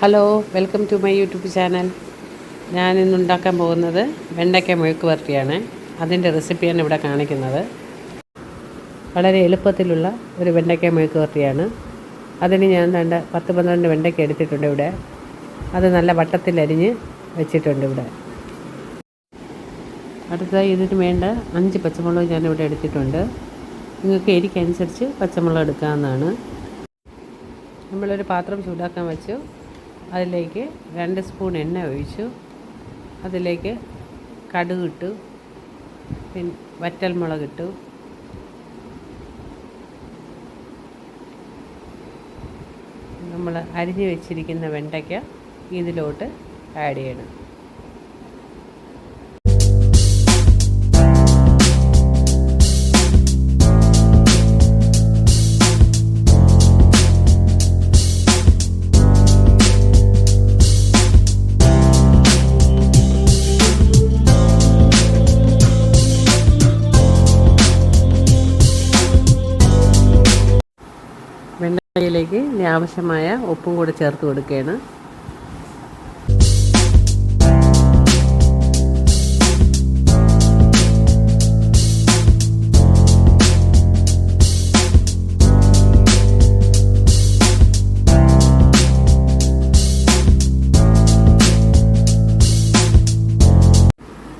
Hello, welcome to my YouTube channel. ഞാനിന്ന് ഉണ്ടാക്കാൻ പോകുന്നത് വെണ്ടയ്ക്ക മെഴുക്ക് വരട്ടിയാണ്. അതിൻ്റെ റെസിപ്പിയാണ് ഇവിടെ കാണിക്കുന്നത്. വളരെ എളുപ്പത്തിലുള്ള ഒരു വെണ്ടയ്ക്ക മെഴുക്ക് വരട്ടിയാണ്. അതിന് ഞാൻ 10-12 വെണ്ടയ്ക്ക എടുത്തിട്ടുണ്ട് ഇവിടെ. അത് നല്ല വട്ടത്തിലരിഞ്ഞ് വെച്ചിട്ടുണ്ട് ഇവിടെ. അടുത്തതായി ഇതിന് വേണ്ട 5 പച്ചമുളക് ഞാനിവിടെ എടുത്തിട്ടുണ്ട്. നിങ്ങൾക്ക് എരിക്കനുസരിച്ച് പച്ചമുളക് എടുക്കാവുന്നതാണ്. നമ്മളൊരു പാത്രം ചൂടാക്കാൻ വെച്ചു. അതിലേക്ക് 2 സ്പൂൺ എണ്ണ ഒഴിച്ചു. അതിലേക്ക് കടുക് ഇട്ടു, പിന്നെ വറ്റൽമുളക് ഇട്ടു, നമ്മൾ അരിഞ്ഞു വെച്ചിരിക്കുന്ന വെണ്ടയ്ക്ക ഇതിലോട്ട് ആഡ് ചെയ്യണം. വെണ്ടയ്ക്കയിലേക്ക് ആവശ്യമായ ഉപ്പും കൂടി ചേർത്ത് കൊടുക്കുകയാണ്.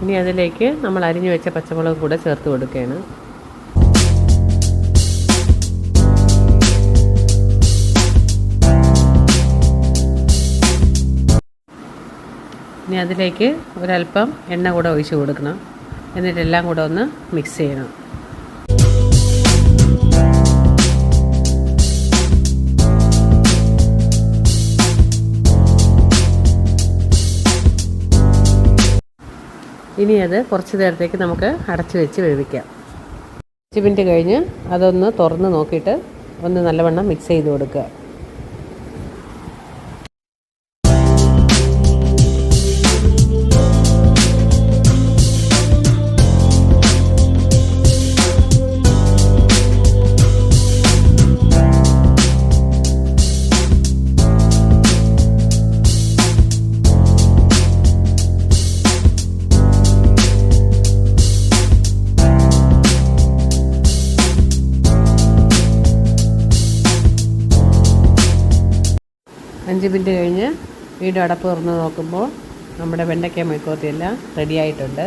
ഇനി അതിലേക്ക് നമ്മൾ അരിഞ്ഞു വെച്ച പച്ചമുളക് കൂടെ ചേർത്ത് കൊടുക്കുകയാണ്. ഇനി അതിലേക്ക് ഒരല്പം എണ്ണ കൂടെ ഒഴിച്ച് കൊടുക്കണം. എന്നിട്ടെല്ലാം കൂടെ ഒന്ന് മിക്സ് ചെയ്യണം. ഇനി അത് കുറച്ച് നേരത്തേക്ക് നമുക്ക് അടച്ച് വെച്ച് വേവിക്കാം. 5 മിനിറ്റ് കഴിഞ്ഞ് അതൊന്ന് തുറന്ന് നോക്കിയിട്ട് ഒന്ന് നല്ലവണ്ണം മിക്സ് ചെയ്ത് കൊടുക്കുക. അഞ്ച് മിനിറ്റ് കഴിഞ്ഞ് വീണ്ടും അടപ്പ് തുറന്ന് നോക്കുമ്പോൾ നമ്മുടെ വെണ്ടയ്ക്ക മെഴുക്ക് വരട്ടി എല്ലാം റെഡി ആയിട്ടുണ്ട്.